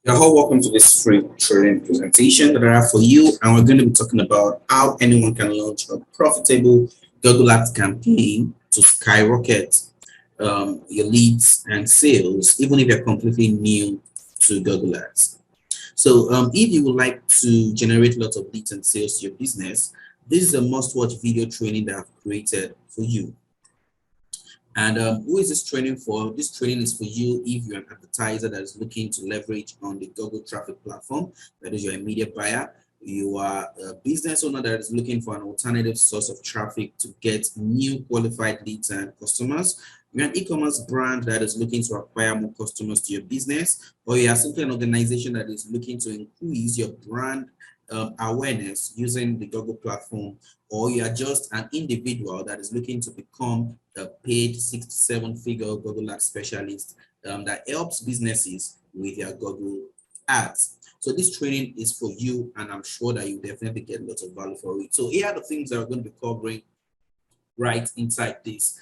You're all welcome to this free training presentation that I have for you, and we're going to be talking about how anyone can launch a profitable Google Ads campaign to skyrocket your leads and sales, even if you're completely new to Google Ads. So, if you would like to generate lots of leads and sales to your business, this is a must-watch video training that I've created for you. And who is this training for? This training is for you if you're an advertiser that is looking to leverage on the Google traffic platform, that is, you're a media buyer. You are a business owner that is looking for an alternative source of traffic to get new qualified leads and customers. You're an e-commerce brand that is looking to acquire more customers to your business, or you are simply an organization that is looking to increase your brand awareness using the Google platform, or you are just an individual that is looking to become a paid 6 to 7 figure Google Ads specialist that helps businesses with their Google Ads. So this training is for you, and I'm sure that you definitely get lots of value for it. So here are the things that we're going to be covering right inside this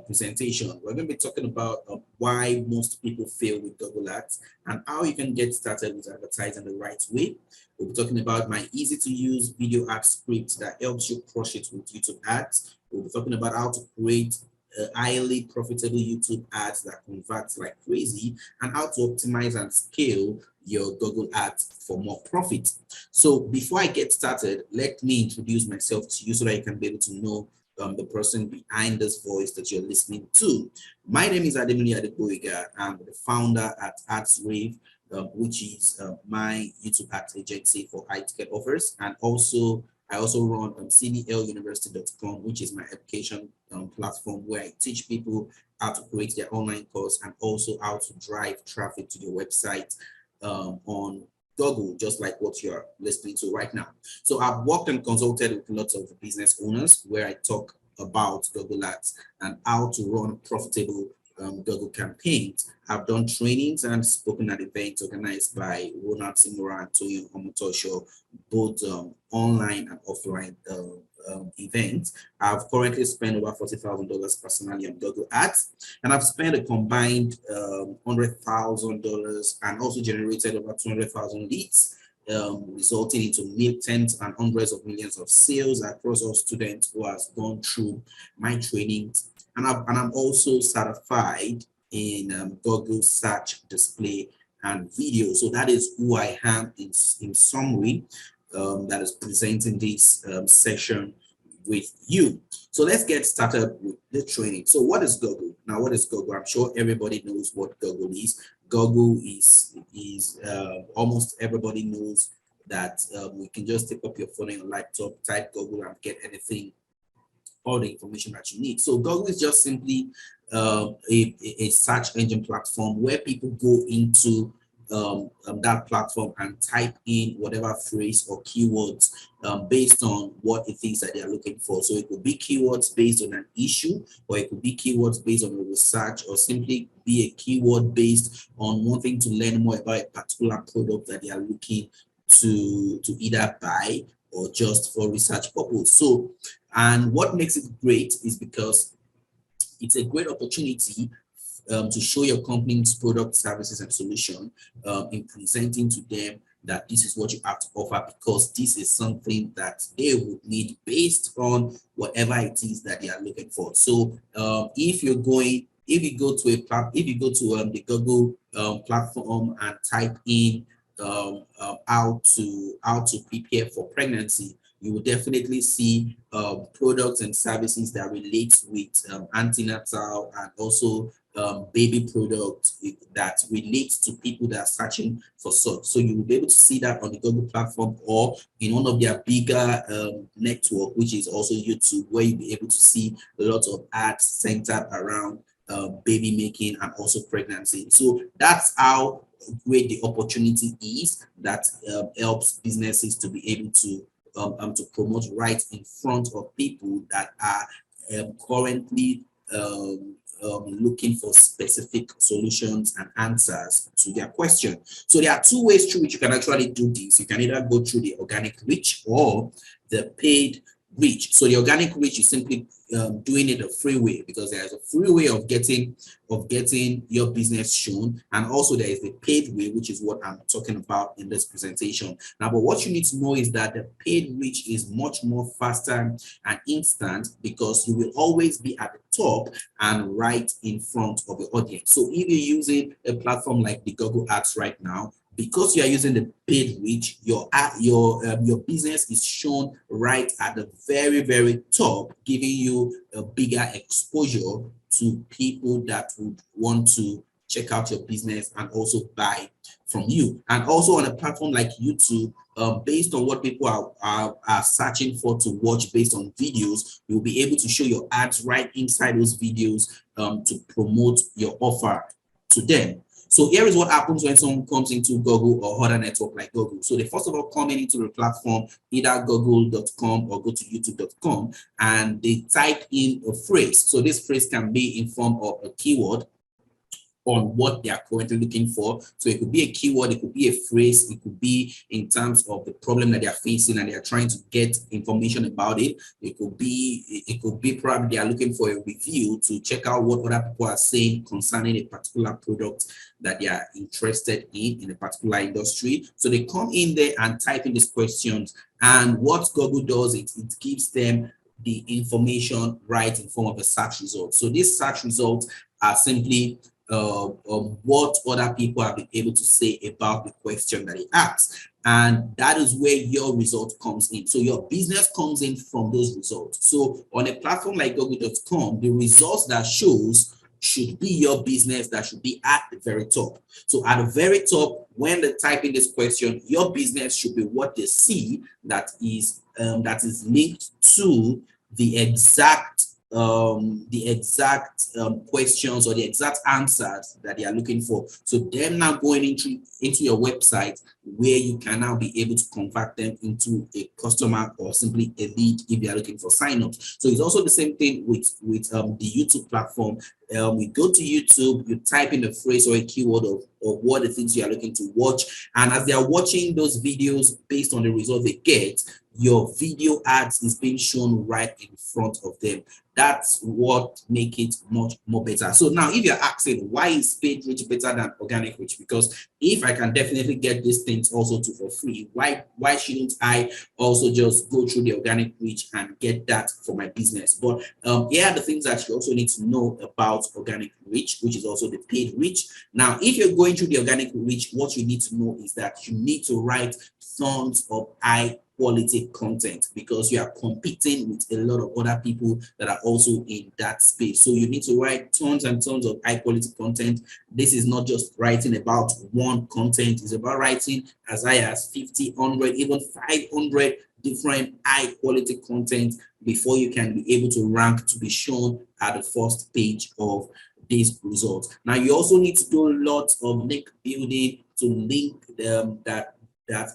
presentation. We're going to be talking about why most people fail with Google Ads and how you can get started with advertising the right way. We'll be talking about my easy to use video ad script that helps you crush it with YouTube ads. We'll be talking about how to create highly profitable YouTube ads that convert like crazy, and how to optimize and scale your Google ads for more profit. So before I get started, let me introduce myself to you so that you can be able to know the person behind this voice that you're listening to. My name is Ademili Adeboiga. I'm the founder at AdsWave, which is my YouTube ads agency for high ticket offers, and I also run cdluniversity.com, which is my education platform where I teach people how to create their online course and also how to drive traffic to your website on Google, just like what you're listening to right now. So I've worked and consulted with lots of business owners where I talk about Google Ads and how to run profitable Google campaigns. I've done trainings and spoken at events organized by Ronald Simura and Toyin Omotosho, both online and offline events. I've currently spent over $40,000 personally on Google Ads, and I've spent a combined $100,000 and also generated over 200,000 leads, resulting into tens and hundreds of millions of sales across all students who has gone through my trainings. And I'm also certified in Google search, display, and video. So that is who I am in summary. That is presenting this session with you. So let's get started with the training. So what is Google? Now, what is Google? I'm sure everybody knows what Google is. Google is almost everybody knows that you can just take up your phone and your laptop, type Google, and get anything, all the information that you need. So Google is just simply a search engine platform where people go into that platform and type in whatever phrase or keywords based on what it is that they are looking for. So it could be keywords based on an issue, or it could be keywords based on a research, or simply be a keyword based on wanting to learn more about a particular product that they are looking to either buy or just for research purpose. So, and what makes it great is because it's a great opportunity to show your company's product, services, and solution in presenting to them that this is what you have to offer, because this is something that they would need based on whatever it is that they are looking for. So if you go to the Google platform and type in how to prepare for pregnancy, you will definitely see products and services that relate with antenatal and also baby products that relates to people that are searching for such. So you will be able to see that on the Google platform or in one of their bigger network, which is also YouTube, where you'll be able to see a lot of ads centered around baby making and also pregnancy. So that's how great the opportunity is that helps businesses to be able to promote right in front of people that are currently looking for specific solutions and answers to their question. So there are two ways through which you can actually do this. You can either go through the organic reach or the paid reach. So the organic reach is simply doing it a free way, because there's a free way of getting your business shown, and also there is the paid way, which is what I'm talking about in this presentation. Now, but what you need to know is that the paid reach is much more faster and instant, because you will always be at the top and right in front of the audience. So if you're using a platform like the Google Ads right now, because you are using the paid reach, your business is shown right at the very top, giving you a bigger exposure to people that would want to check out your business and also buy from you. And also on a platform like YouTube, based on what people are searching for to watch based on videos, you'll be able to show your ads right inside those videos to promote your offer to them. So here is what happens when someone comes into Google or other network like Google. So they first of all come into the platform, either google.com or go to youtube.com, and they type in a phrase. So this phrase can be in form of a keyword on what they are currently looking for. So it could be a keyword, it could be a phrase, it could be in terms of the problem that they are facing and they are trying to get information about it. It could be probably they are looking for a review to check out what other people are saying concerning a particular product that they are interested in a particular industry. So they come in there and type in these questions, and what Google does, it gives them the information right in form of a search result. So these search results are simply what other people have been able to say about the question that he asked. And that is where your result comes in. So your business comes in from those results. So on a platform like google.com, the results that shows should be your business, that should be at the very top. So at the very top, when they type in this question, your business should be what they see that is linked to the exact questions or the exact answers that they are looking for. So them now going into your website, where you can now be able to convert them into a customer or simply a lead if they are looking for signups. So it's also the same thing with the YouTube platform. You go to YouTube, you type in the phrase or a keyword of what the things you are looking to watch, and as they are watching those videos based on the result they get, your video ads is being shown right in front of them. That's what make it much more better. So now if you're asking why is paid reach better than organic reach, because if I can definitely get these things also for free, why shouldn't I also just go through the organic reach and get that for my business? But here are the things that you also need to know about organic reach, which is also the paid reach. Now, if you're going through the organic reach, what you need to know is that you need to write tons of high quality content, because you are competing with a lot of other people that are also in that space. So you need to write tons and tons of high quality content. This is not just writing about one content, it's about writing as high as 50, 100, even 500 different high quality content before you can be able to rank to be shown at the first page of these results. Now, you also need to do lots of link building to link them that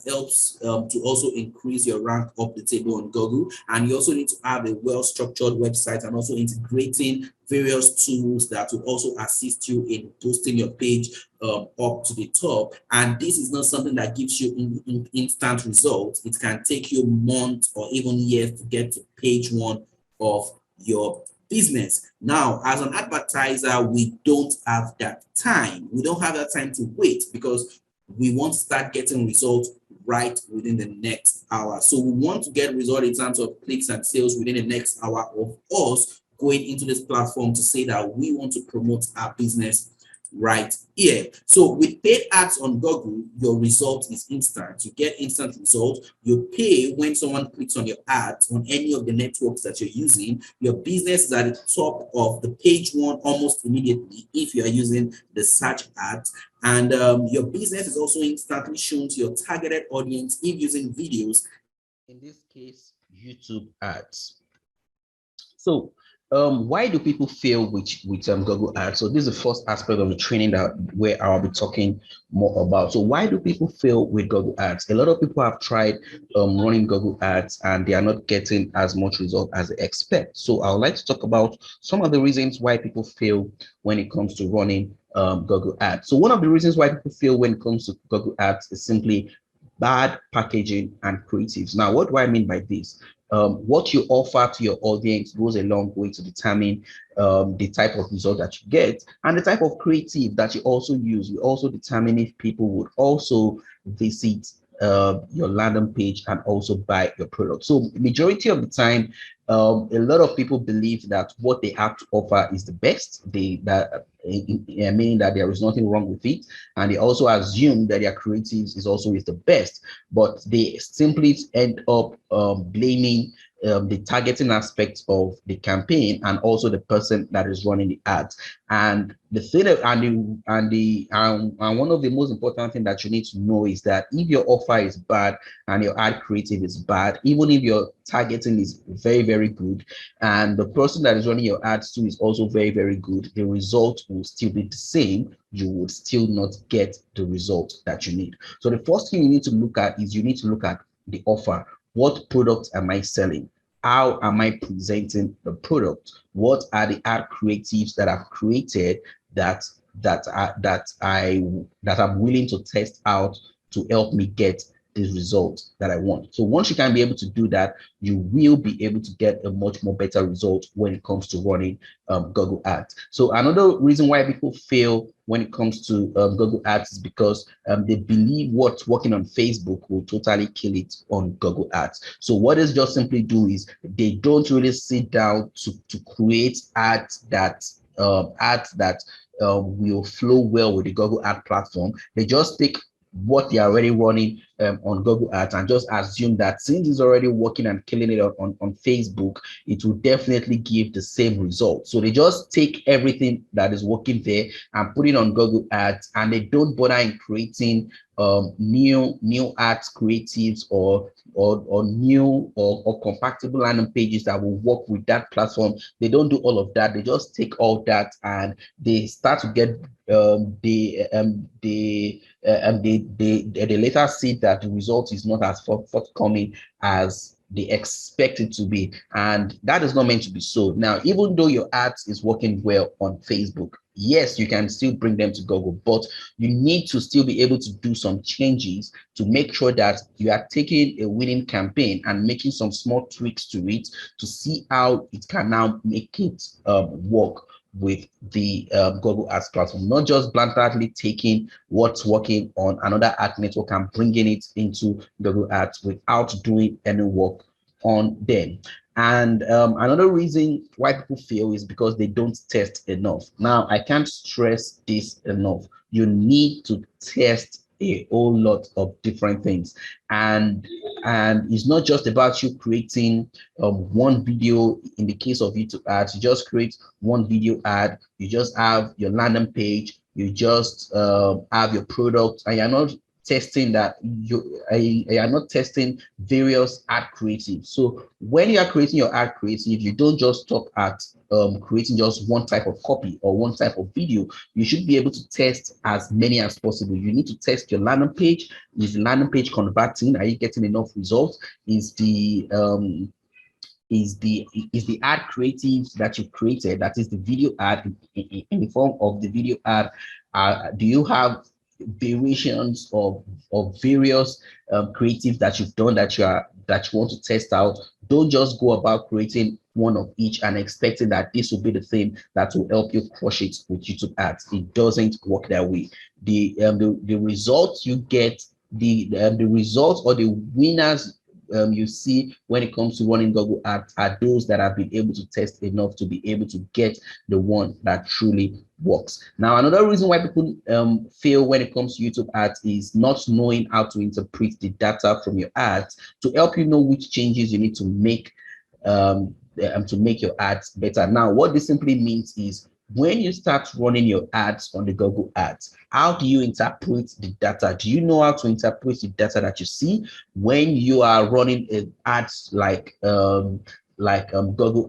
helps to also increase your rank up the table on Google. And you also need to have a well-structured website and also integrating various tools that will also assist you in boosting your page up to the top. And this is not something that gives you instant results. It can take you months or even years to get to page one of your business. Now, as an advertiser, we don't have that time. We don't have that time to wait, because we want to start getting results right within the next hour. So we want to get results in terms of clicks and sales within the next hour of us going into this platform to say that we want to promote our business right here. So with paid ads on Google, your result is instant. You get instant results. You pay when someone clicks on your ads on any of the networks that you're using. Your business is at the top of the page one almost immediately if you are using the search ads. And your business is also instantly shown to your targeted audience if using videos. In this case, YouTube ads. So why do people fail with Google Ads? So this is the first aspect of the training that where I'll be talking more about. So why do people fail with Google Ads? A lot of people have tried running Google Ads and they are not getting as much result as they expect. So I would like to talk about some of the reasons why people fail when it comes to running Google Ads. So one of the reasons why people fail when it comes to Google Ads is simply bad packaging and creatives. Now, what do I mean by this? what you offer to your audience goes a long way to determine the type of result that you get, and the type of creative that you also use will also determine if people would also visit your landing page and also buy your product. So majority of the time, a lot of people believe that what they have to offer is the best. Meaning that there is nothing wrong with it, and they also assume that their creatives is also is the best, but they simply end up blaming the targeting aspect of the campaign and also the person that is running the ads. And the thing and one of the most important thing that you need to know is that if your offer is bad and your ad creative is bad, even if your targeting is very, very good and the person that is running your ads too is also very, very good, the result will still be the same. You would still not get the result that you need. So the first thing you need to look at is you need to look at the offer. What product am I selling? How am I presenting the product? What are the ad creatives that I've created that I'm willing to test out to help me get the result that I want? So once you can be able to do that, you will be able to get a much more better result when it comes to running Google Ads. So another reason why people fail when it comes to Google Ads is because they believe what's working on Facebook will totally kill it on Google Ads. So what they just simply do is they don't really sit down to create ads that will flow well with the Google Ad platform. They just take what they are already running on Google Ads and just assume that since it's already working and killing it on Facebook, it will definitely give the same result. So they just take everything that is working there and put it on Google Ads, and they don't bother in creating new ads creatives or new or compatible landing pages that will work with that platform. They don't do all of that. They just take all that and they start to get they later see that the result is not as forthcoming as they expect it to be, and that is not meant to be so. Now, even though your ads is working well on Facebook, yes, you can still bring them to Google, but you need to still be able to do some changes to make sure that you are taking a winning campaign and making some small tweaks to it to see how it can now make it work with the Google Ads platform, not just blatantly taking what's working on another ad network and bringing it into Google Ads without doing any work on them. And another reason why people fail is because they don't test enough. Now, I can't stress this enough. You need to test a whole lot of different things, and it's not just about you creating one video. In the case of YouTube ads, you just create one video ad, you just have your landing page, you just have your product, and you're not testing that you are not testing various ad creatives. So when you are creating your ad creative, you don't just stop at creating just one type of copy or one type of video. You should be able to test as many as possible. You need to test your landing page. Is the landing page converting? Are you getting enough results? Is the ad creatives that you've created, that is the video ad in the form of the video ad, do you have variations of various creatives that you've done that you want to test out? Don't just go about creating one of each and expecting that this will be the thing that will help you crush it with YouTube ads. It doesn't work that way. The results you get, the results or the winners you see when it comes to running Google Ads are those that have been able to test enough to be able to get the one that truly works. Now, another reason why people fail when it comes to YouTube ads is not knowing how to interpret the data from your ads to help you know which changes you need to make your ads better. Now, what this simply means is when you start running your ads on the Google Ads, how do you interpret the data? Do you know how to interpret the data that you see when you are running ads like Google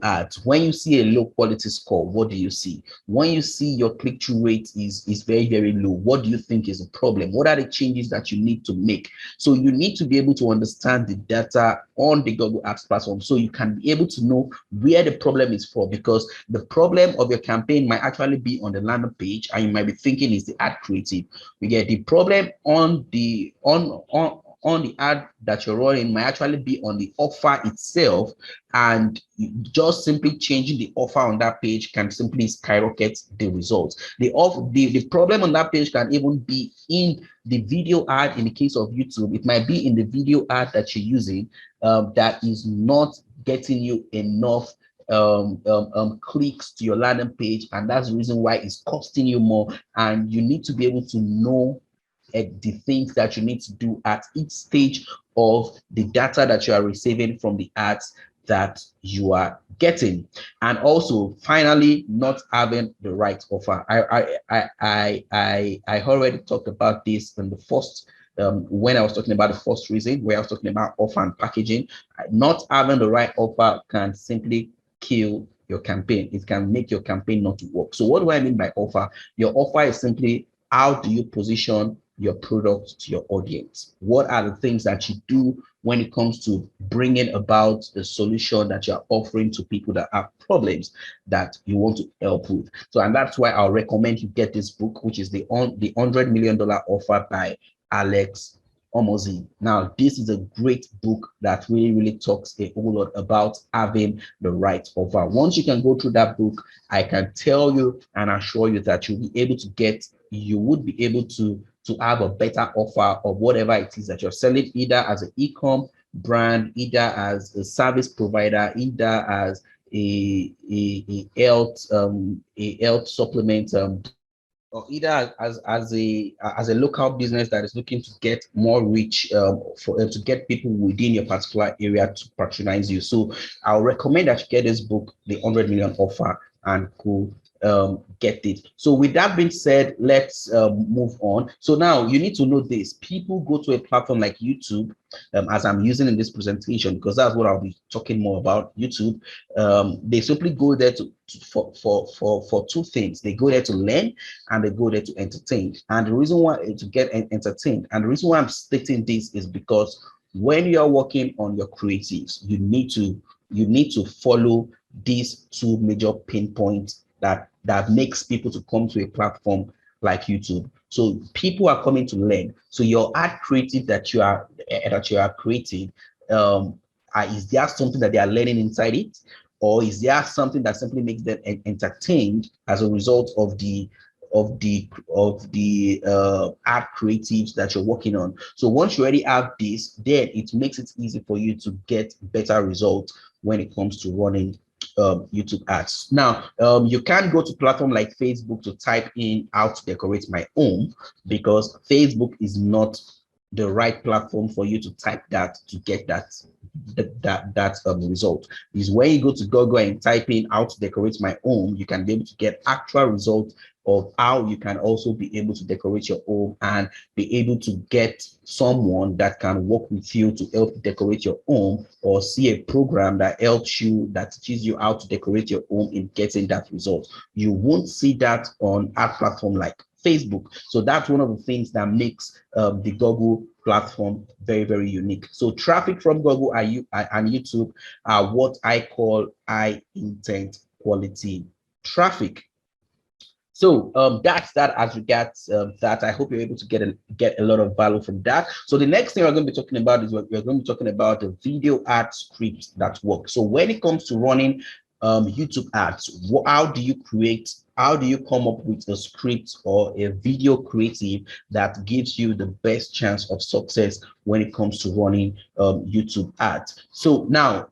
Ads? When you see a low quality score, what do you see? When you see your click-through rate is very, very low, what do you think is the problem? What are the changes that you need to make? So you need to be able to understand the data on the Google Ads platform so you can be able to know where the problem is for, because the problem of your campaign might actually be on the landing page and you might be thinking is the ad creative. We get the problem on on the ad that you're running, might actually be on the offer itself, and just simply changing the offer on that page can simply skyrocket the results. The problem on that page can even be in the video ad. In the case of YouTube, it might be in the video ad that you're using that is not getting you enough clicks to your landing page, and that's the reason why it's costing you more. And you need to be able to know the things that you need to do at each stage of the data that you are receiving from the ads that you are getting. And also, finally, not having the right offer. I already talked about this in the first when I was talking about the first reason, where I was talking about offer and packaging. Not having the right offer can simply kill your campaign. It can make your campaign not work. So what do I mean by offer? Your offer is simply, how do you position your product to your audience? What are the things that you do when it comes to bringing about the solution that you're offering to people that have problems that you want to help with? So, and that's why I'll recommend you get this book, which is the $100 Million Offer by Alex Omozi. Now, this is a great book that really talks a whole lot about having the right offer. Once you can go through that book, I can tell you and assure you that you would be able to have a better offer of whatever it is that you're selling, either as an e-com brand, either as a service provider, either as a health supplement or either as a local business that is looking to get more reach to get people within your particular area to patronize you. So I'll recommend that you get this book, The 100 Million Offer, and cool. Get it. So with that being said, let's move on. So now you need to know this. People go to a platform like YouTube, as I'm using in this presentation, because that's what I'll be talking more about, YouTube. They simply go there for two things. They go there to learn, and they go there to entertain. And the reason why to get entertained, and the reason why I'm stating this is because when you are working on your creatives, you need to follow these two major pain points that makes people to come to a platform like YouTube. So people are coming to learn. So your ad creative that you are creating, is there something that they are learning inside it, or is there something that simply makes them entertained as a result of the ad creatives that you're working on? So once you already have this, then it makes it easy for you to get better results when it comes to running YouTube ads. Now, you can't go to platform like Facebook to type in how to decorate my home, because Facebook is not the right platform for you to type that to get that result. Is when you go to Google and type in how to decorate my home, you can be able to get actual results of how you can also be able to decorate your home and be able to get someone that can work with you to help decorate your home, or see a program that helps you, that teaches you how to decorate your home in getting that result. You won't see that on ad platform like Facebook. So that's one of the things that makes the Google platform very, very unique. So traffic from Google and YouTube are what I call high intent quality traffic. So that's that as regards that. I hope you're able to get a lot of value from that. So the next thing we're going to be talking about is we're going to be talking about the video ad scripts that work. So when it comes to running YouTube ads, how do you come up with a script or a video creative that gives you the best chance of success when it comes to running YouTube ads? So now,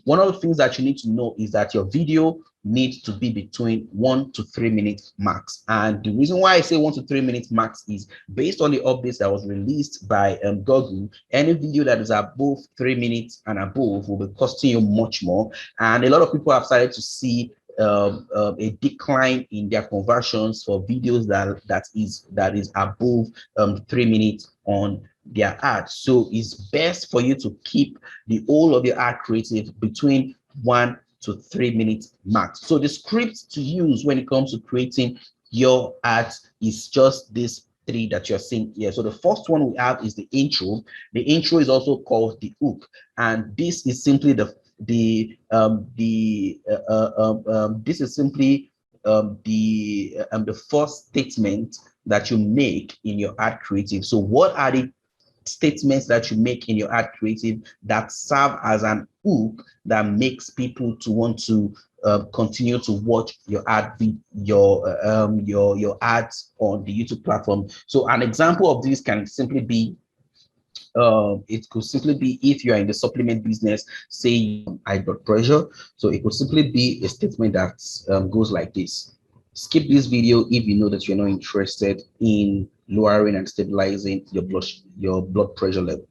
one of the things that you need to know is that your video needs to be between 1 to 3 minutes max. And the reason why I say 1 to 3 minutes max is based on the updates that was released by Google. Any video that is above 3 minutes and above will be costing you much more. And a lot of people have started to see a decline in their conversions for videos that is above 3 minutes on their ads. So it's best for you to keep the whole of your ad creative between 1 to 3 minutes max. So the script to use when it comes to creating your ads is just this 3 that you're seeing here. So the first one we have is the intro. The intro is also called the hook, and this is simply the first statement that you make in your ad creative. So what are the statements that you make in your ad creative that serve as an hook that makes people to want to continue to watch your your ads on the YouTube platform. So an example of this can simply be it could simply be if you are in the supplement business, say high blood pressure. So it could simply be a statement that goes like this: skip this video if you know that you're not interested in lowering and stabilizing your blood pressure level.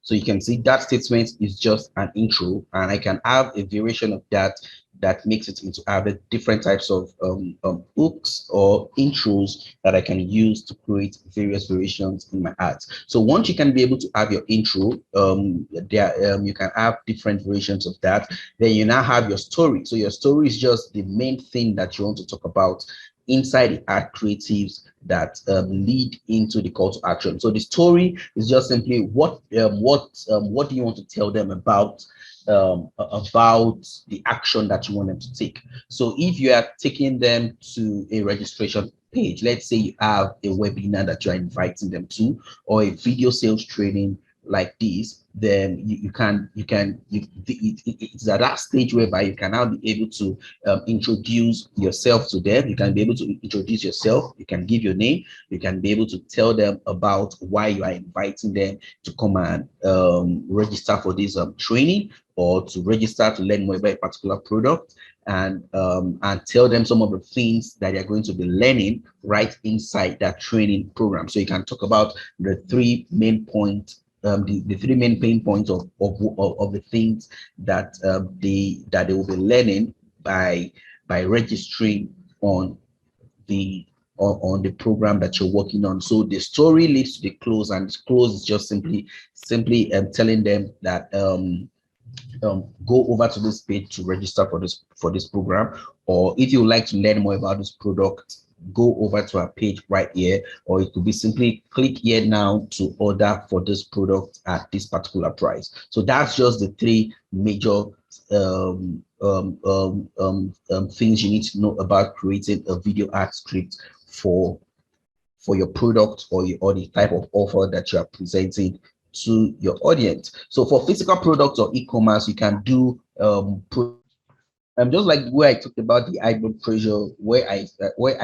So you can see that statement is just an intro, and I can have a variation of that that makes it into other different types of hooks or intros that I can use to create various variations in my ads. So once you can be able to have your intro, you can have different variations of that. Then you now have your story. So your story is just the main thing that you want to talk about inside the ad creatives that lead into the call to action. So the story is just simply what do you want to tell them about the action that you want them to take. So if you are taking them to a registration page, let's say you have a webinar that you're inviting them to, or a video sales training like this, then it's at that stage whereby you can now be able to introduce yourself to them. You can be able to introduce yourself. You can give your name. You can be able to tell them about why you are inviting them to come and register for this training, or to register to learn more about a particular product, and tell them some of the things that they're going to be learning right inside that training program. So you can talk about the three main points, the three main pain points of the things that they will be learning by registering on the program that you're working on. So the story leads to the close, and the close is just simply telling them that go over to this page to register for this program, or if you would like to learn more about this product, go over to our page right here, or it could be simply click here now to order for this product at this particular price. So that's just the three major things you need to know about creating a video ad script for your product or the type of offer that you are presenting to your audience. So for physical products or e-commerce, you can do just like where I talked about the high blood pressure, where I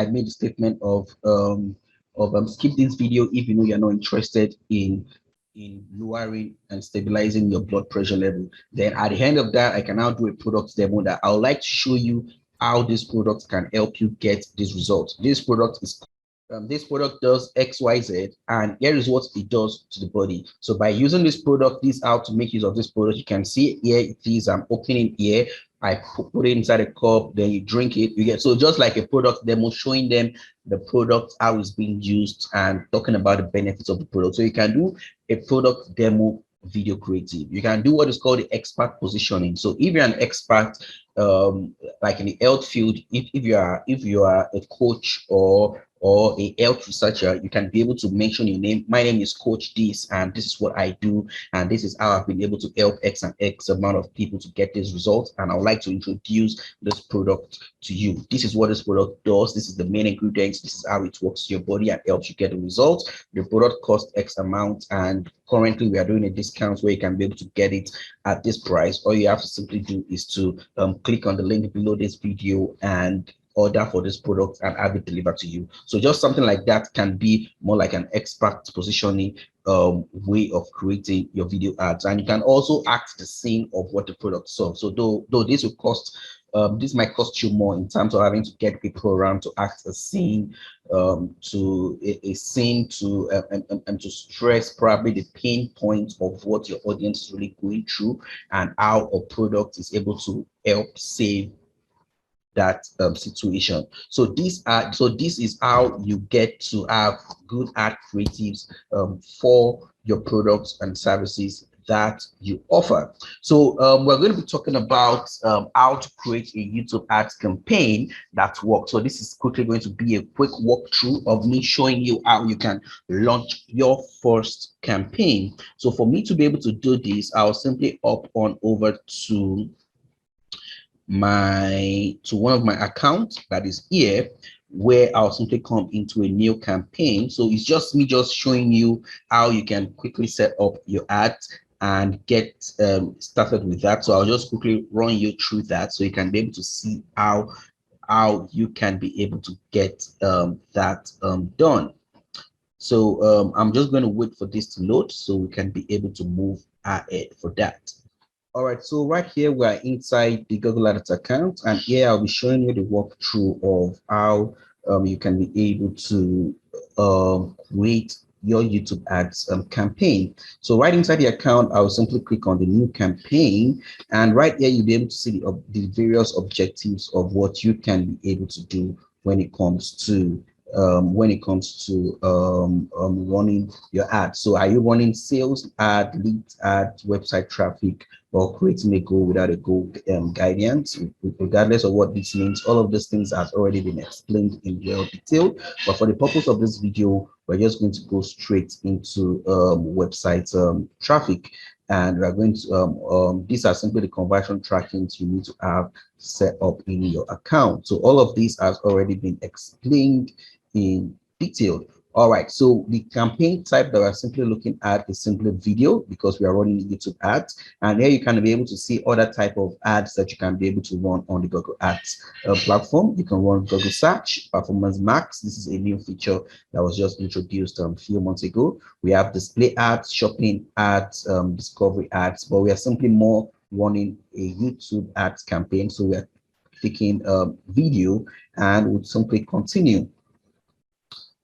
made a statement of skip this video if you know you're not interested in lowering and stabilizing your blood pressure level. Then at the end of that, I can now do a product demo that I would like to show you how this product can help you get this result. This product does XYZ, and here is what it does to the body. So by using this product, this how to make use of this product. You can see here it is. I'm opening here. I put it inside a cup, then you drink it. You get so just like a product demo, showing them the product, how it's being used, and talking about the benefits of the product. So you can do a product demo video creative. You can do what is called the expert positioning. So if you're an expert, like in the health field, if you are a coach or a health researcher, you can be able to mention your name. My name is Coach this, and this is what I do, and this is how I've been able to help X and X amount of people to get this result. And I would like to introduce this product to you. This is what this product does. This is the main ingredients. This is how it works to your body and helps you get the result. The product costs X amount, and currently we are doing a discount where you can be able to get it at this price. All you have to simply do is to click on the link below this video and order for this product and have it delivered to you. So just something like that can be more like an expert positioning way of creating your video ads. And you can also act the scene of what the product solves. So though this will cost this might cost you more in terms of having to get people around to act a scene, to a scene to and to stress probably the pain point of what your audience is really going through, and how a product is able to help save that situation. So this is how you get to have good ad creatives for your products and services that you offer. So we're going to be talking about how to create a YouTube ads campaign that works. So this is quickly going to be a quick walkthrough of me showing you how you can launch your first campaign. So for me to be able to do this, I'll simply hop on over to one of my accounts that is here, where I'll simply come into a new campaign. So it's just me just showing you how you can quickly set up your ads and get started with that. So I'll just quickly run you through that so you can be able to see how you can be able to get that done. So I'm just going to wait for this to load so we can be able to move ahead for that. All right, so right here we are inside the Google Ads account, and here I'll be showing you the walkthrough of how you can be able to create your YouTube ads campaign. So right inside the account, I'll simply click on the new campaign, and right here you'll be able to see the various objectives of what you can be able to do when it comes to running your ad. So are you running sales ad, lead ad, website traffic, or creating a goal without a goal guidance? Regardless of what this means, all of these things has already been explained in well detail. But for the purpose of this video, we're just going to go straight into website traffic. And we're going to, these are simply the conversion trackings you need to have set up in your account. So all of these has already been explained in detail. All right, so the campaign type that we're simply looking at is simply video, because we are running YouTube ads, and here you can be able to see other type of ads that you can be able to run on the Google Ads platform. You can run Google Search, Performance Max. This is a new feature that was just introduced a few months ago. We have display ads, shopping ads, discovery ads, but we are simply more running a YouTube ads campaign. So we are clicking video, and we'll simply continue.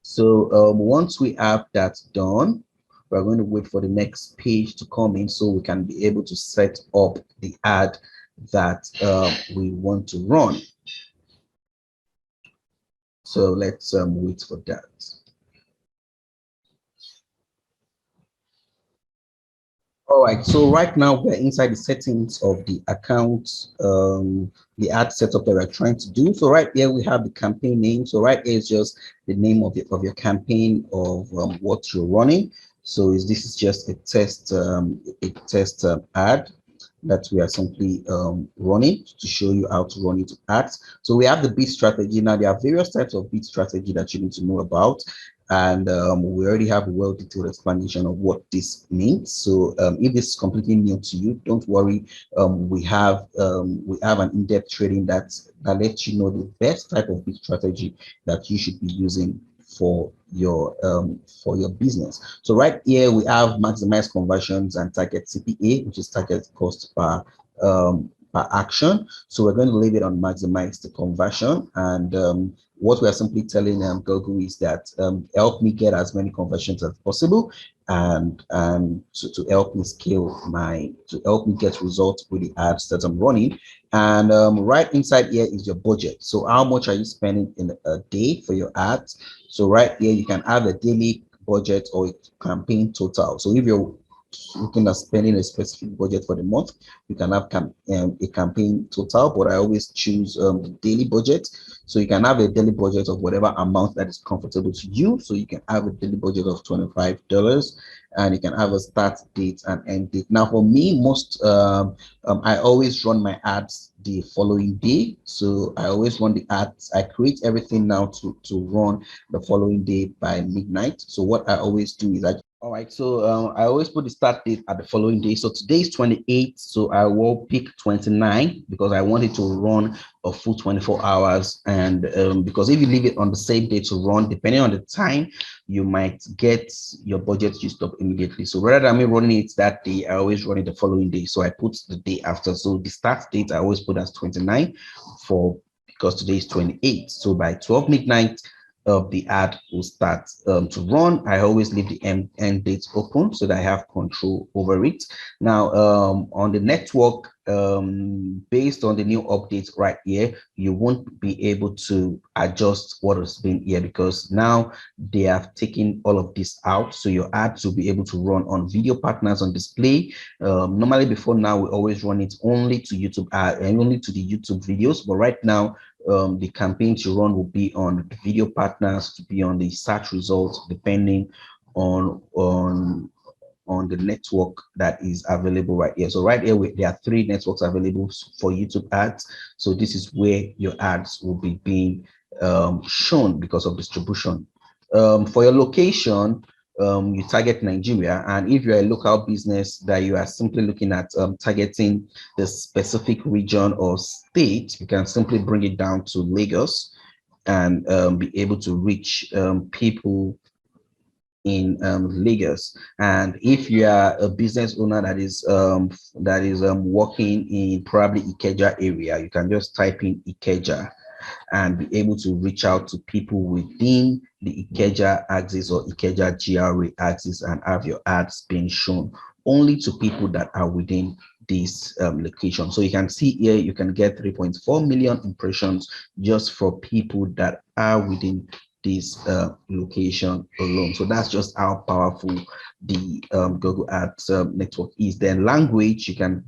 So once we have that done, we're going to wait for the next page to come in so we can be able to set up the ad that we want to run. So let's wait for that. All right, so right now we're inside the settings of the account, the ad setup that we're trying to do. So right here we have the campaign name. So right here is just the name of your campaign, of what you're running. So this is just a test ad that we are simply running to show you how to run it ads. So we have the bid strategy. Now there are various types of bid strategy that you need to know about, and we already have a well-detailed explanation of what this means. So if this is completely new to you, don't worry. We have an in-depth training that lets you know the best type of bid strategy that you should be using for your business. So right here we have maximize conversions and target CPA, which is target cost per action. So we're going to leave it on maximize the conversion, and what we are simply telling Google is that help me get as many conversions as possible, and to help me to help me get results with the ads that I'm running. And right inside here is your budget. So how much are you spending in a day for your ads? So right here you can have a daily budget or a campaign total. So if you're looking at spending a specific budget for the month, you can have a campaign total, but I always choose the daily budget. So you can have a daily budget of whatever amount that is comfortable to you. So you can have a daily budget of $25, and you can have a start date and end date. Now for me, I always run my ads the following day. So I always run the ads. I create everything now to run the following day by midnight. So what I always do is all right, so I always put the start date at the following day. So today is 28, so I will pick 29 because I want it to run a full 24 hours. And because if you leave it on the same day to run, depending on the time, you might get your budget used up immediately. So rather than me running it that day, I always run it the following day. So I put the day after. So the start date I always put as 29 because today is 28. So by 12 midnight, of the ad will start to run. I always leave the end dates open so that I have control over it. Now on the network, based on the new updates right here, you won't be able to adjust what has been here because now they have taken all of this out. So your ads will be able to run on video partners on display. Normally before now, we always run it only to YouTube and only to the YouTube videos, but right now the campaigns you run will be on the video partners, to be on the search results, depending on on the network that is available right here. So right here, there are 3 networks available for YouTube ads. So this is where your ads will be being shown because of distribution. For your location, you target Nigeria, and if you're a local business that you are simply looking at targeting the specific region or state, you can simply bring it down to Lagos and be able to reach people in Lagos. And if you are a business owner that is working in probably Ikeja area, you can just type in Ikeja and be able to reach out to people within the Ikeja axis or Ikeja GRA axis and have your ads being shown only to people that are within this location. So you can see here, you can get 3.4 million impressions just for people that are within this location alone. So that's just how powerful the Google Ads network is. Then language, you can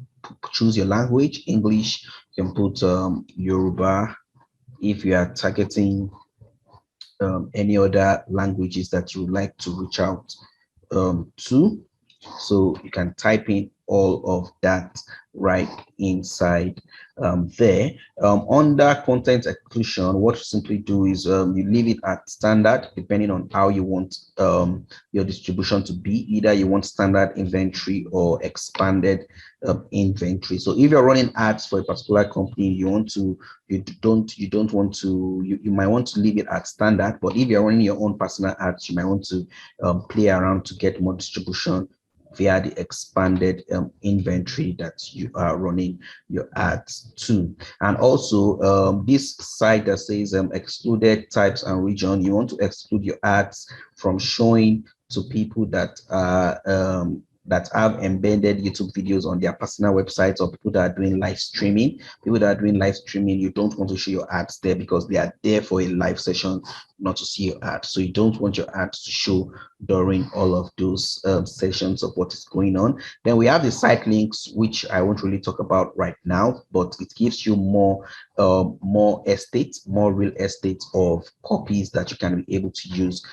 choose your language. English, you can put Yoruba. If you are targeting any other languages that you would like to reach out to, so you can type in all of that right inside there. Under content exclusion, what you simply do is you leave it at standard depending on how you want your distribution to be. Either you want standard inventory or expanded inventory. So if you're running ads for a particular company, you don't want to, you might want to leave it at standard. But if you're running your own personal ads, you might want to play around to get more distribution via the expanded inventory that you are running your ads to. And also this site that says excluded types and region, you want to exclude your ads from showing to people that have embedded YouTube videos on their personal websites, or people that are doing live streaming. People that are doing live streaming, you don't want to show your ads there because they are there for a live session, not to see your ads. So you don't want your ads to show during all of those sessions of what is going on. Then we have the site links, which I won't really talk about right now, but it gives you more real estate of copies that you can be able to use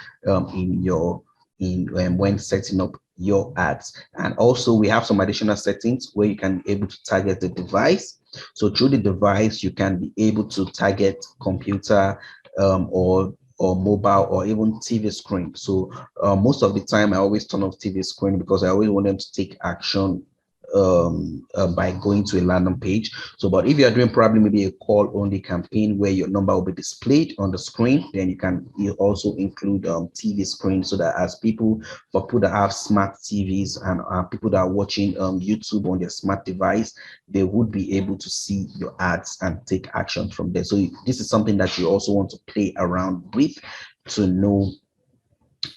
when setting up your ads. And also we have some additional settings where you can be able to target the device. So through the device, you can be able to target computer or mobile or even TV screen. So most of the time I always turn off TV screen because I always want them to take action by going to a landing page. So, but if you are doing probably maybe a call only campaign where your number will be displayed on the screen, then you also include TV screen, so that as for people that have smart TVs and people that are watching YouTube on their smart device, they would be able to see your ads and take action from there. So this is something that you also want to play around with to know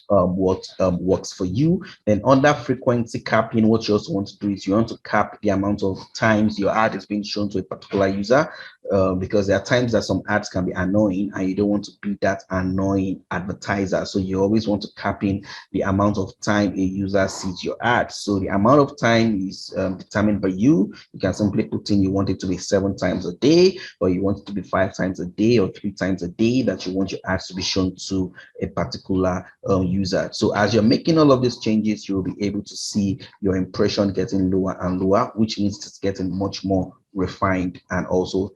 what works for you. Then under frequency capping, what you also want to do is you want to cap the amount of times your ad is being shown to a particular user, because there are times that some ads can be annoying and you don't want to be that annoying advertiser. So you always want to cap in the amount of time a user sees your ad. So the amount of time is determined by you. You can simply put in you want it to be 7 times a day, or you want it to be 5 times a day, or 3 times a day that you want your ads to be shown to a particular user. So as you're making all of these changes, you'll be able to see your impression getting lower and lower, which means it's getting much more refined and also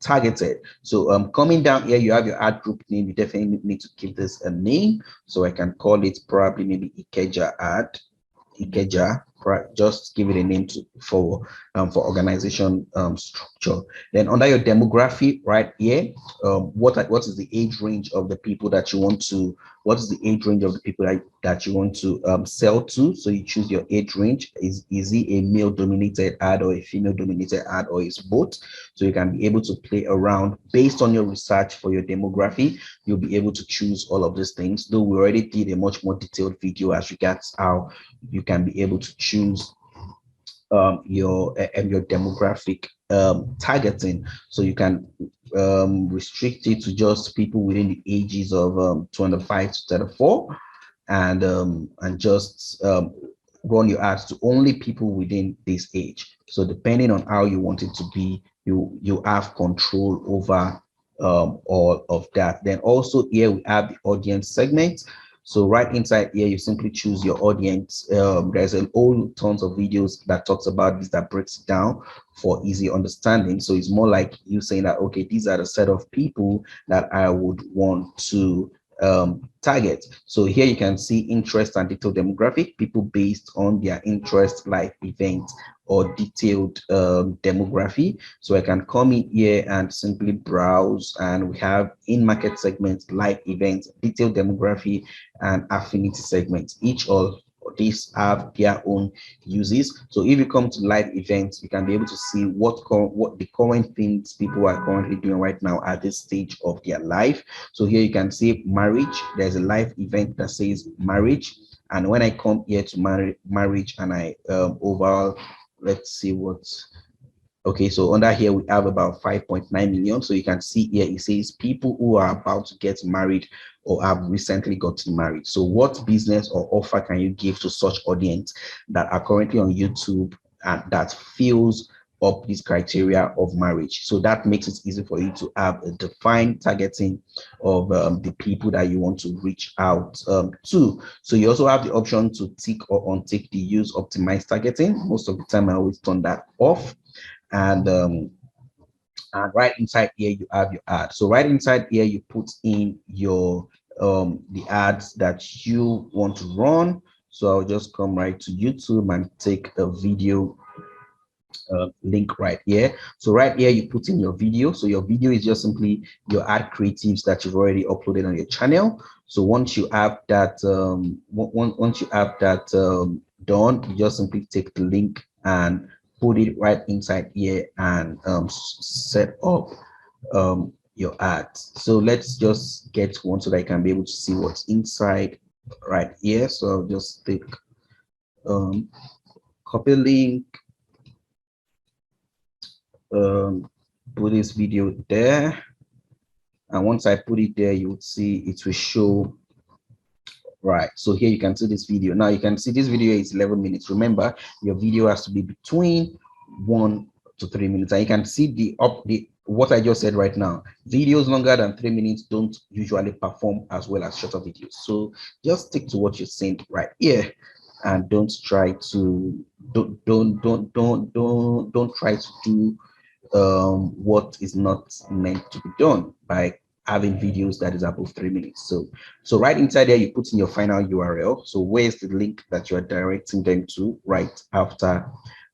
targeted. So coming down here, you have your ad group name. You definitely need to give this a name. So I can call it probably maybe Ikeja ad. Ikeja, just give it a name for organization structure. Then under your demography right here, what is the age range of the people that you want to sell to? So you choose your age range. Is it a male dominated ad or a female dominated ad, or is both? So you can be able to play around based on your research for your demography. You'll be able to choose all of these things, though we already did a much more detailed video as regards how you can be able to choose your demographic targeting. So you can restrict it to just people within the ages of 25 to 34, and just run your ads to only people within this age. So depending on how you want it to be, you have control over all of that. Then also here we have the audience segment. So right inside here, you simply choose your audience. There's a whole tons of videos that talks about this, that breaks it down for easy understanding. So it's more like you saying that, okay, these are the set of people that I would want to target. So here you can see interest and detailed demographic, people based on their interest, life events, or detailed demography. So I can come in here and simply browse, and we have in market segments, live events, detailed demography, and affinity segments. Each of these have their own uses. So if you come to live events, you can be able to see what the current things people are currently doing right now at this stage of their life. So here you can see marriage. There's a live event that says marriage, and when I come here to marriage and I overall, let's see what. Okay, so under here we have about 5.9 million. So you can see here it says people who are about to get married or have recently gotten married. So what business or offer can you give to such audience that are currently on YouTube and that fills up this criteria of marriage? So that makes it easy for you to have a defined targeting of the people that you want to reach out to. So you also have the option to tick or untick the use optimized targeting. Most of the time I always turn that off. And right inside here you have your ad. So right inside here you put in your the ads that you want to run. So I'll just come right to YouTube and take a video link right here. So right here you put in your video. So your video is just simply your ad creatives that you've already uploaded on your channel. So once you have that done, you just simply take the link and put it right inside here and set up your ads. So let's just get one so that I can be able to see what's inside right here. So I'll just take copy link, put this video there, and once I put it there, you would see it will show. Right, so here you can see this video. Now you can see this video is 11 minutes. Remember, your video has to be between 1 to 3 minutes, and you can see the what I just said right now. Videos longer than 3 minutes don't usually perform as well as shorter videos. So just stick to what you're saying right here, and don't try to don't try to do what is not meant to be done by having videos that is above 3 minutes. So right inside there, you put in your final URL. So where's the link that you are directing them to right after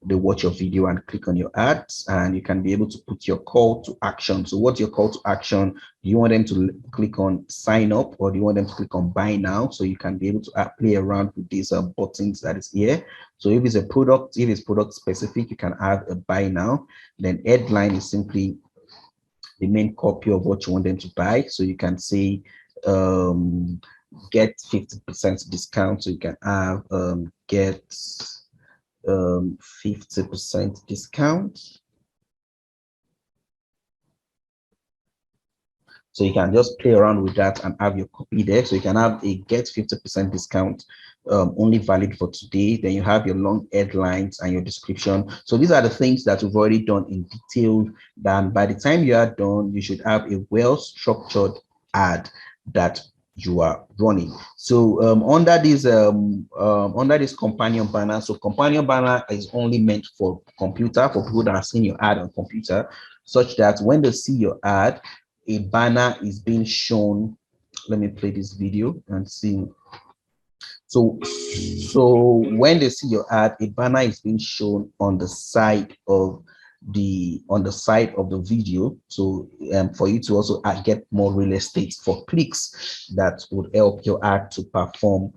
they watch your video and click on your ads, and you can be able to put your call to action. So what's your call to action? Do you want them to click on sign up, or do you want them to click on buy now? So you can be able to play around with these buttons that is here. So if it's a product, if it's product specific, you can add a buy now. Then headline is simply the main copy of what you want them to buy. So you can say get 50% discount. So you can have get 50% discount. So you can just play around with that and have your copy there. So you can have a get 50% discount only valid for today. Then you have your long headlines and your description. So these are the things that we've already done in detail. Then by the time you are done, you should have a well-structured ad that you are running. So under this companion banner, so companion banner is only meant for computer, for people that are seeing your ad on computer, such that when they see your ad, a banner is being shown. Let me play this video and see. So when they see your ad, a banner is being shown on the side of the video. So for you to also get more real estate for clicks, that would help your ad to perform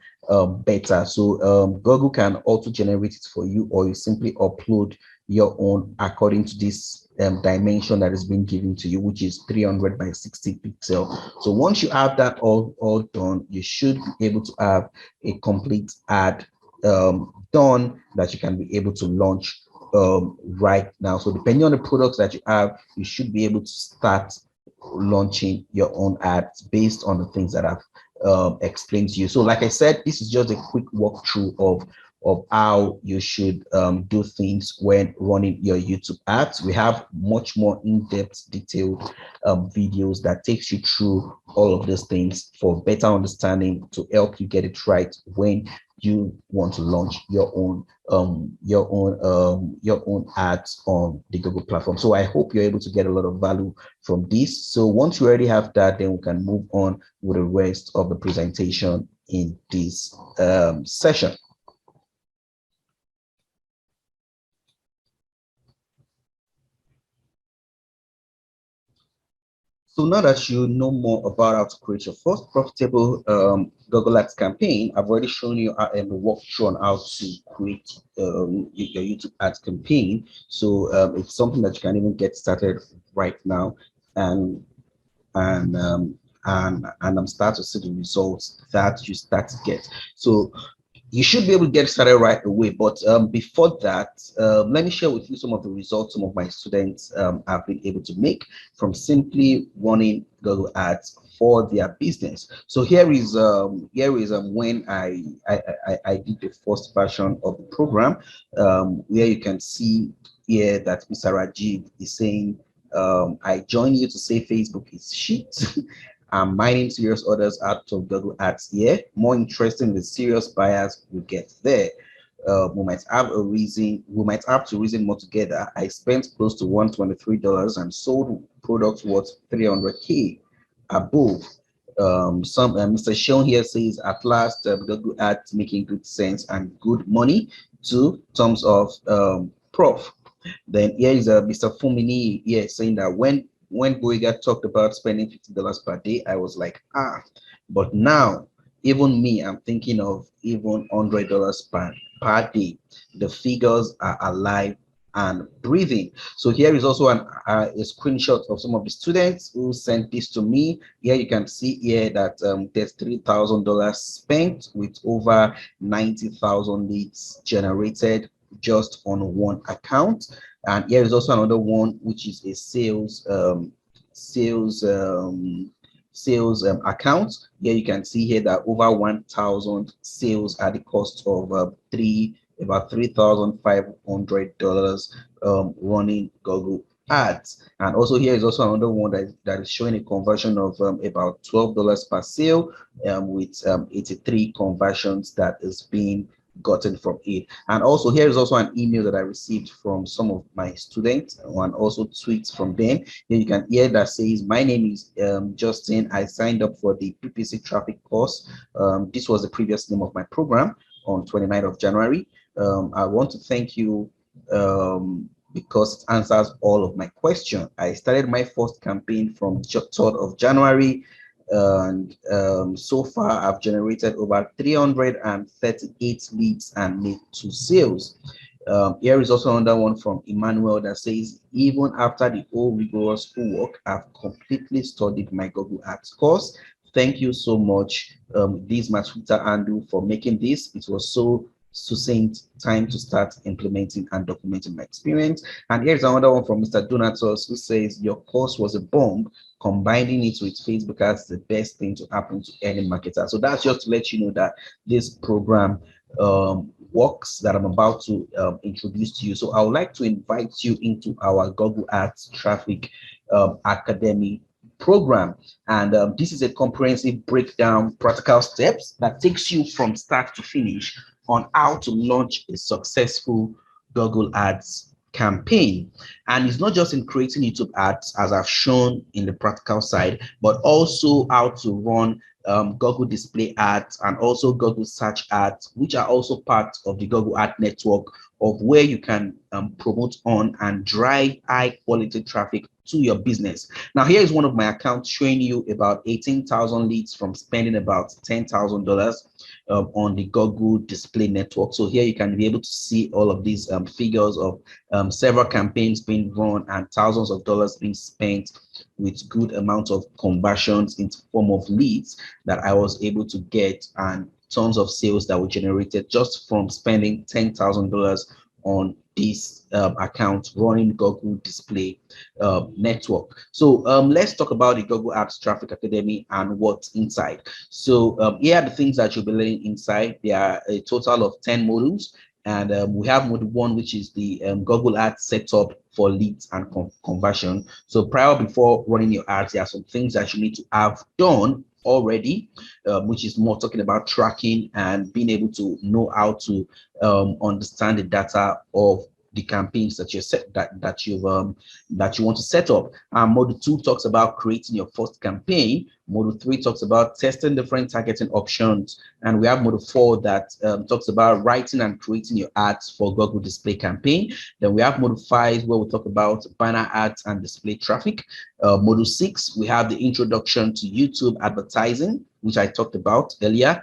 better. So Google can also generate it for you, or you simply upload your own according to this dimension that is being given to you, which is 300 by 60 pixel. So once you have that all done, you should be able to have a complete ad done that you can be able to launch right now. So depending on the products that you have, you should be able to start launching your own ads based on the things that I've explained to you. So like I said, this is just a quick walkthrough of of how you should do things when running your YouTube ads. We have much more in-depth, detailed videos that takes you through all of these things for better understanding to help you get it right when you want to launch your own ads on the Google platform. So I hope you're able to get a lot of value from this. So once you already have that, then we can move on with the rest of the presentation in this session. So now that you know more about how to create your first profitable Google Ads campaign, I've already shown you a walkthrough on how to create your YouTube ads campaign. So it's something that you can even get started right now, and and um, and I'm starting to see the results that you start to get. So you should be able to get started right away. But before that, let me share with you some of the results some of my students have been able to make from simply running Google Ads for their business. So here is when I did the first version of the program, where you can see here that Mr. Rajiv is saying, I join you to say Facebook is shit. I'm mining serious orders out of Google Ads here. More interesting, the serious buyers will get there. We might have a reason. We might have to reason more together. I spent close to $123 and sold products worth 300K above. Some Mr. Sean here says, at last, Google Ads making good sense and good money. Two thumbs off, Prof. Then here is Mr. Fumini here saying that when Boyga talked about spending $50 per day, I was like, but now even me, I'm thinking of even $100 per day. The figures are alive and breathing. So here is also a screenshot of some of the students who sent this to me. Here you can see here that there's $3,000 spent with over 90,000 leads generated just on one account. And here is also another one, which is a sales account. Here you can see here that over 1,000 sales at the cost of about $3,500 running Google Ads. And also here is also another one that is showing a conversion of about $12 per sale, with 83 conversions that is being gotten from it. And also here is also an email that I received from some of my students, and also tweets from them. Here you can hear that says, my name is Justin. I signed up for the PPC traffic course. This was the previous name of my program on 29th of January. I want to thank you because it answers all of my questions. I started my first campaign from 3rd of January. And so far I've generated over 338 leads and made 2 sales. Here is also another one from Emmanuel that says, even after the whole rigorous schoolwork, I've completely studied my Google Ads course. Thank you so much, this is my Twitter handle, for making this. It was so succinct, time to start implementing and documenting my experience. And here's another one from Mr. Donatus, who says, your course was a bomb. Combining it with Facebook ads is the best thing to happen to any marketer. So that's just to let you know that this program works, that I'm about to introduce to you. So I would like to invite you into our Google Ads Traffic Academy program. And this is a comprehensive breakdown, practical steps that takes you from start to finish on how to launch a successful Google Ads campaign. And it's not just in creating YouTube ads, as I've shown in the practical side, but also how to run Google display ads and also Google search ads, which are also part of the Google ad network, of where you can promote on and drive high quality traffic to your business. Now, here is one of my accounts showing you about 18,000 leads from spending about $10,000 on the Google display network. So here you can be able to see all of these figures of several campaigns being run and thousands of dollars being spent, with good amount of conversions in form of leads that I was able to get, and tons of sales that were generated just from spending $10,000 on this account running Google Display Network. So let's talk about the Google Apps Traffic Academy and what's inside. So here are the things that you'll be learning inside. There are a total of 10 modules. And we have module 1, which is the Google Ads setup for leads and conversion. So before running your ads, there are some things that you need to have done already, which is more talking about tracking and being able to know how to understand the data of the campaigns that you set that you want to set up. Module 2 talks about creating your first campaign. Module 3 talks about testing different targeting options, and we have module 4 that talks about writing and creating your ads for Google Display campaign. Then we have module 5 where we talk about banner ads and display traffic. Module 6, we have the introduction to YouTube advertising, which I talked about earlier.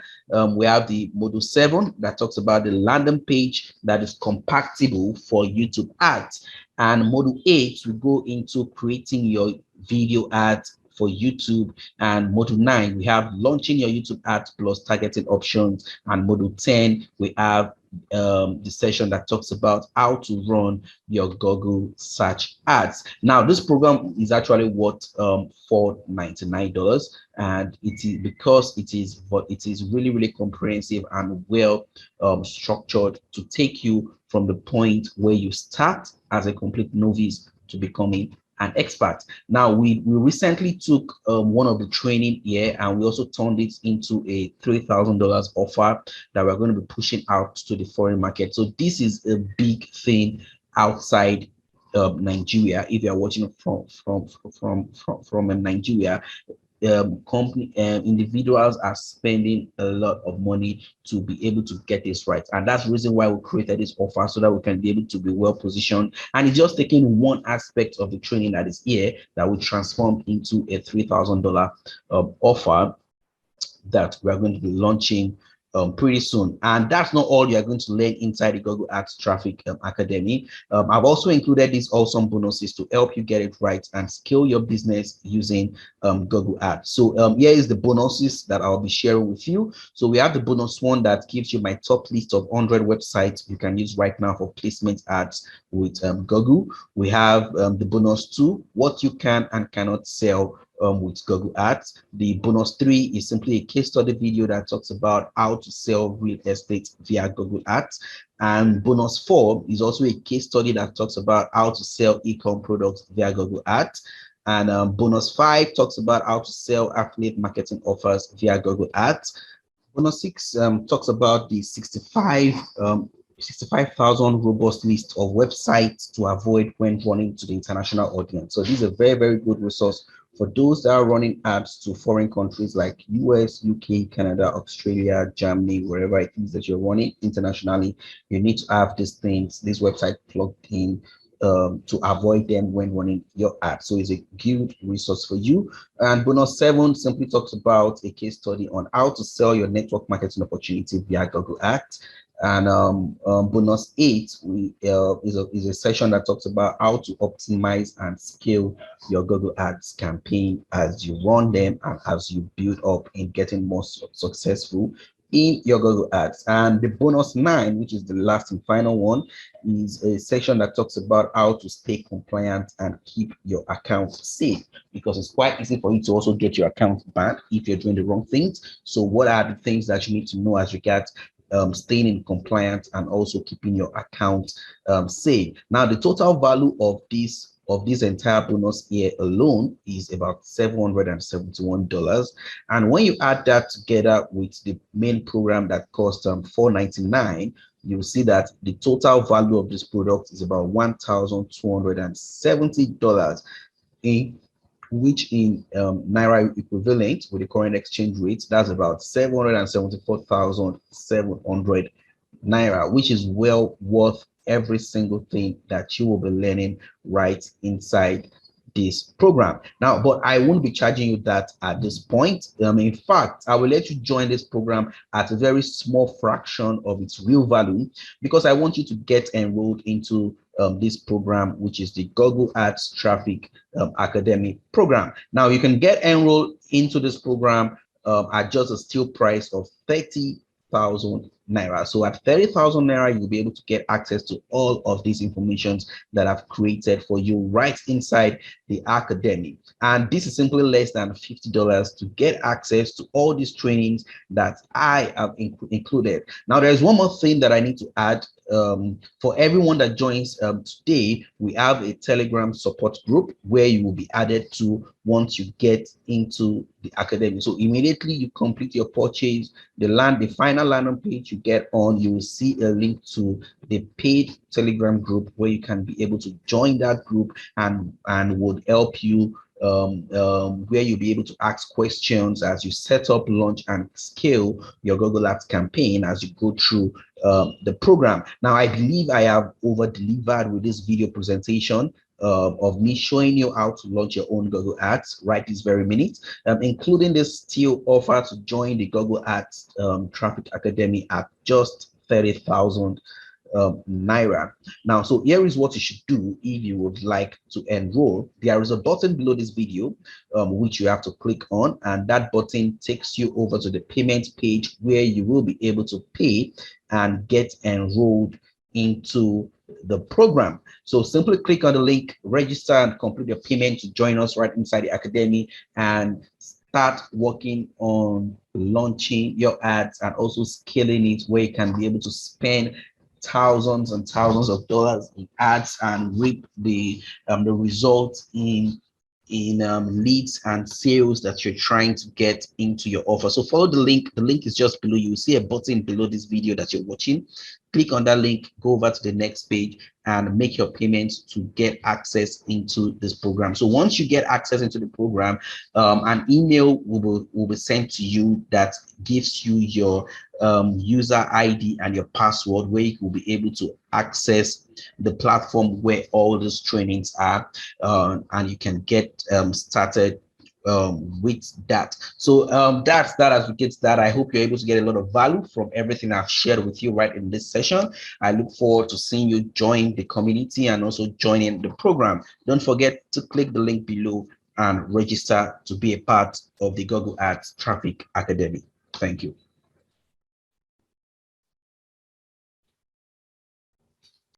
We have the module 7 that talks about the landing page that is compatible for YouTube ads. And module 8, we go into creating your video ads for YouTube. And module 9, we have launching your YouTube ads plus targeting options. And module 10, we have the session that talks about how to run your Google search ads. Now, this program is actually worth $499, and it is because it is really comprehensive and well structured to take you from the point where you start as a complete novice to becoming an expert. Now, we recently took one of the training here, and we also turned it into a $3,000 offer that we're going to be pushing out to the foreign market. So this is a big thing outside Nigeria. If you are watching from Nigeria, individuals are spending a lot of money to be able to get this right, and that's the reason why we created this offer, so that we can be able to be well positioned. And it's just taking one aspect of the training that is here that we transform into a $3,000 offer that we're going to be launching pretty soon. And that's not all you're going to learn inside the Google Ads Traffic Academy. I've also included these awesome bonuses to help you get it right and scale your business using Google Ads. So here is the bonuses that I'll be sharing with you. So we have the bonus 1 that gives you my top list of 100 websites you can use right now for placement ads with Google. We have the bonus 2, what you can and cannot sell with Google Ads. The bonus 3 is simply a case study video that talks about how to sell real estate via Google Ads. And bonus 4 is also a case study that talks about how to sell e-com products via Google Ads. And bonus 5 talks about how to sell affiliate marketing offers via Google Ads. Bonus 6 talks about the 65,000 robust list of websites to avoid when running to the international audience. So this is a very good resource for those that are running ads to foreign countries like US, UK, Canada, Australia, Germany, wherever it is that you're running internationally. You need to have these things, this website plugged in to avoid them when running your ad. So it's a good resource for you. And bonus 7 simply talks about a case study on how to sell your network marketing opportunity via Google Ads. And bonus 8 is a session that talks about how to optimize and scale your Google Ads campaign as you run them and as you build up in getting more successful in your Google Ads. And the bonus 9, which is the last and final one, is a section that talks about how to stay compliant and keep your account safe, because it's quite easy for you to also get your account banned if you're doing the wrong things. So what are the things that you need to know as regards staying in compliance and also keeping your account safe? Now, the total value of this entire bonus here alone is about $771. And when you add that together with the main program that costs $499, you'll see that the total value of this product is about $1,270, which in Naira equivalent with the current exchange rate, that's about 774,700 Naira, which is well worth every single thing that you will be learning right inside this program. Now, but I won't be charging you that at this point. In fact, I will let you join this program at a very small fraction of its real value, because I want you to get enrolled into this program, which is the Google Ads Traffic Academy program. Now, you can get enrolled into this program at just a steal price of $30,000. naira. So at 30,000 naira, you'll be able to get access to all of these informations that I've created for you right inside the academy. And this is simply less than $50 to get access to all these trainings that I have included. Now, there's one more thing that I need to add. For everyone that joins today, we have a Telegram support group where you will be added to once you get into the academy. So immediately you complete your purchase, the final landing page you get on, you will see a link to the paid Telegram group where you can be able to join that group and would help you where you'll be able to ask questions as you set up, launch, and scale your Google Ads campaign as you go through the program. Now, I believe I have over-delivered with this video presentation of me showing you how to launch your own Google Ads right this very minute, including this still offer to join the Google Ads Traffic Academy at just 30,000 naira. Now, so here is what you should do if you would like to enroll. There is a button below this video which you have to click on, and that button takes you over to the payment page where you will be able to pay and get enrolled into the program. So simply click on the link, register, and complete your payment to join us right inside the academy and start working on launching your ads and also scaling it where you can be able to spend thousands and thousands of dollars in ads and reap the results in leads and sales that you're trying to get into your offer. So follow the link. The link is just below. You will see a button below this video that you're watching. Click on that link, go over to the next page and make your payments to get access into this program. So once you get access into the program, an email will be sent to you that gives you your user ID and your password where you will be able to access the platform where all these trainings are, and you can get started with that. So that's that. As we get to that, I hope you're able to get a lot of value from everything I've shared with you right in this session. I look forward to seeing you join the community and also joining the program. Don't forget to click the link below and register to be a part of the Google Ads Traffic Academy. Thank you.